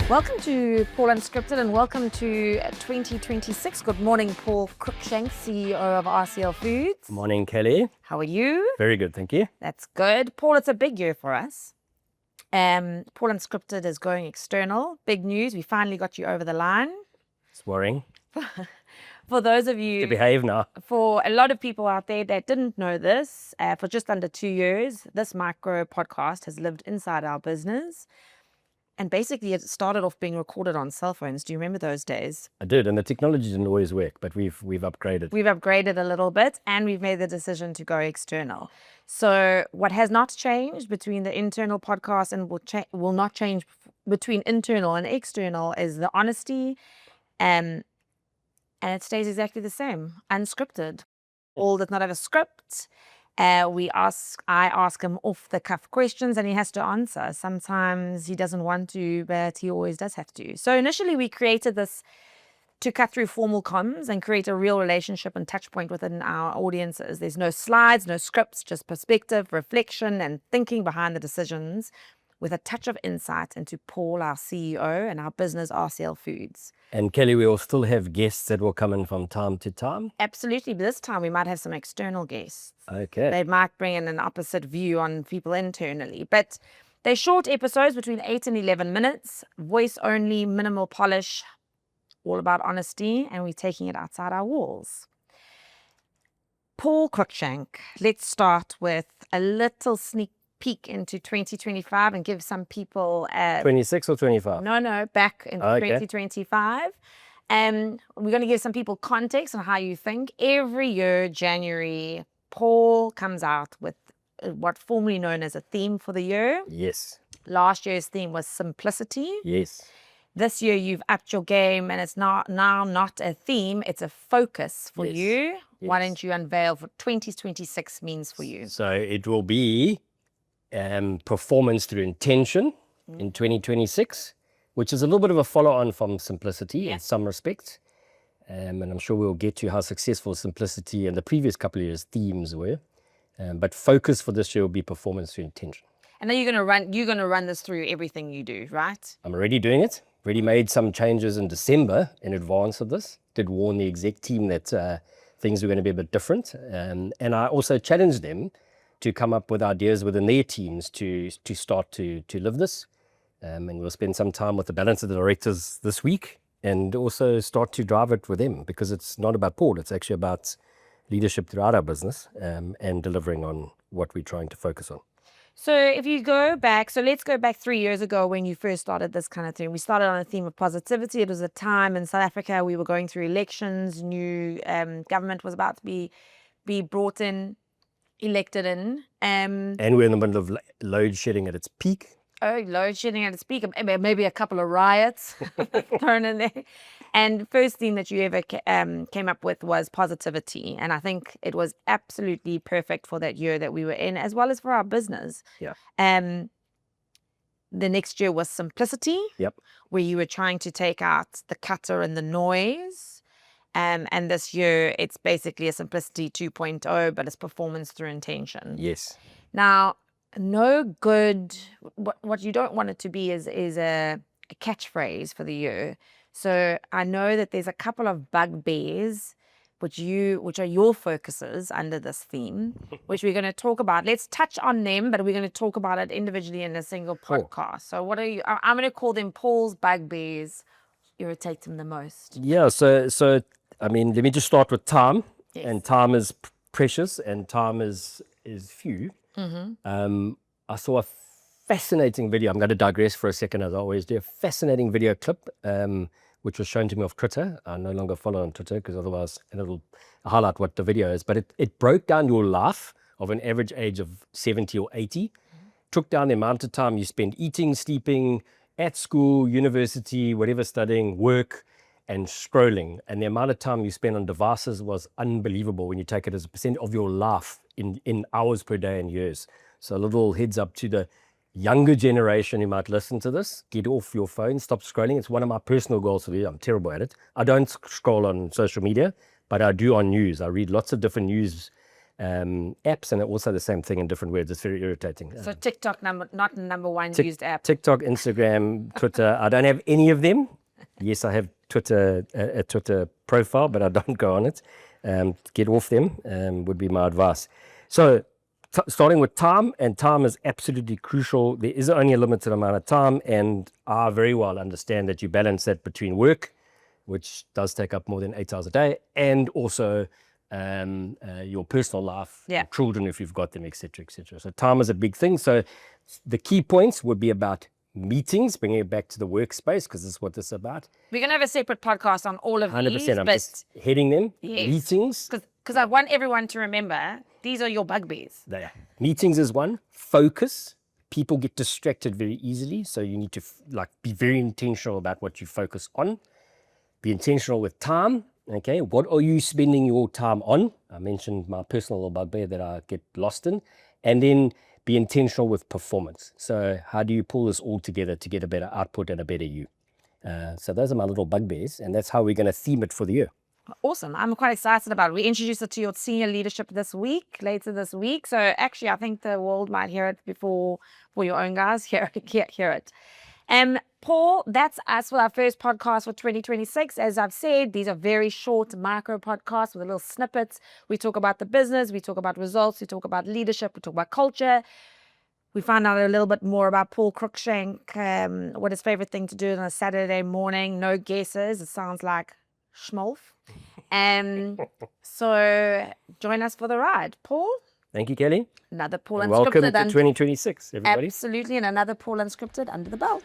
Welcome to Paul Unscripted and welcome to 2026. Good morning, Paul Cruickshank, CEO of RCL FOODS. Morning, Kelly. How are you? Very good, thank you. That's good. Paul, it's a big year for us. Paul Unscripted is going external. Big news. We finally got you over the line. It's worrying. For those of you... To behave now. For a lot of people out there that didn't know this, for just under 2 years, this micro podcast has lived inside our business. And basically, it started off being recorded on cell phones. Do you remember those days? I did, and the technology didn't always work, but we've upgraded. We've upgraded a little bit, and we've made the decision to go external. So what has not changed between the internal podcast and will not change between internal and external is the honesty, and it stays exactly the same, unscripted. Paul does not have a script. I ask him off the cuff questions and he has to answer. Sometimes he doesn't want to, but he always does have to. So initially we created this to cut through formal comms and create a real relationship and touch point within our audiences. There's no slides, no scripts, just perspective, reflection, and thinking behind the decisions with a touch of insight into Paul, our CEO, and our business, RCL FOODS. And Kelly, we will still have guests that will come in from time to time? Absolutely. But this time we might have some external guests. Okay. They might bring in an opposite view on people internally. But they're short episodes between 8 and 11 minutes, voice only, minimal polish, all about honesty, and we're taking it outside our walls. Paul Cruickshank, let's start with a little sneak peek into 2025 and give some people 26 or 25? No, back in 2025. We're going to give some people context on how you think. Every year, January, Paul comes out with what formerly known as a theme for the year. Yes. Last year's theme was simplicity. Yes. This year you've upped your game and it's now not a theme, it's a focus for you. Yes. Why don't you unveil what 2026 means for you? So it will be performance through intention in 2026, which is a little bit of a follow-on from simplicity in some respects. And I'm sure we'll get to how successful simplicity and the previous couple of years' themes were. But focus for this year will be performance through intention. And then you're going to run this through everything you do, right? I'm already doing it. Already made some changes in December in advance of this. Did warn the exec team that things were going to be a bit different. And I also challenged them to come up with ideas within their teams to start to live this. And we'll spend some time with the balance of the directors this week and also start to drive it with them, because it's not about Paul, it's actually about leadership throughout our business and delivering on what we're trying to focus on. So if you go back, so let's go back 3 years ago when you first started this kind of thing. We started on a theme of positivity. It was a time in South Africa we were going through elections, new government was about to be brought in, elected in. And we're in the middle of load shedding at its peak. Oh, load shedding at its peak. Maybe a couple of riots thrown in there. And the first theme that you ever came up with was positivity. And I think it was absolutely perfect for that year that we were in, as well as for our business. Yeah. The next year was simplicity. Yep. Where you were trying to take out the clutter and the noise. And this year, it's basically a simplicity 2.0, but it's performance through intention. Yes. Now, no good, what you don't want it to be is a catchphrase for the year. So I know that there's a couple of bugbears which are your focuses under this theme, which we're going to talk about. Let's touch on them, but we're going to talk about it individually in a single podcast. So what are you? I'm going to call them Paul's bugbears. Irritate him the most. Yeah. So I mean, let me just start with time. Yes. And time is precious, and time is few. Mm-hmm. I saw a fascinating video. I'm going to digress for a second, as I always do. A fascinating video clip, which was shown to me off Twitter. I no longer follow on Twitter because otherwise it'll highlight what the video is. But it broke down your life of an average age of 70 or 80, took down the amount of time you spend eating, sleeping, at school, university, whatever, studying, work, and scrolling. And the amount of time you spend on devices was unbelievable when you take it as a percent of your life in hours per day and years. So a little heads up to the younger generation who might listen to this: get off your phone, stop scrolling. It's one of my personal goals for the year. I'm terrible at it. I don't scroll on social media, but I do on news. I read lots of different news apps, and also the same thing in different words. It's very irritating. So TikTok not number one used app. TikTok, Instagram, Twitter. I don't have any of them. Yes, I have Twitter, a Twitter profile, but I don't go on it. Get off them would be my advice. So starting with time, and time is absolutely crucial. There is only a limited amount of time, and I very well understand that you balance that between work, which does take up more than 8 hours a day, and also your personal life, your children if you've got them, etc., etc. So time is a big thing. So the key points would be about meetings, bringing it back to the workspace, because this is what this is about. We're going to have a separate podcast on all of 100%, these. I'm just heading them. Yes. Meetings. Because I want everyone to remember, these are your bugbears. Meetings is one. Focus. People get distracted very easily, so you need to be very intentional about what you focus on. Be intentional with time. Okay, what are you spending your time on? I mentioned my personal little bugbear that I get lost in. And then be intentional with performance. So how do you pull this all together to get a better output and a better you? So those are my little bugbears, and that's how we're going to theme it for the year. Awesome. I'm quite excited about it. We introduced it to your senior leadership later this week. So actually, I think the world might hear it before your own guys hear it. Paul, that's us with our first podcast for 2026. As I've said, these are very short micro podcasts with little snippets. We talk about the business, we talk about results, we talk about leadership, we talk about culture. We find out a little bit more about Paul Cruickshank, what his favorite thing to do on a Saturday morning. No guesses. It sounds like schmolf. So join us for the ride. Paul? Thank you, Kelly. Another Paul and Unscripted. Welcome to 2026, everybody. Absolutely, and another Paul Unscripted under the belt.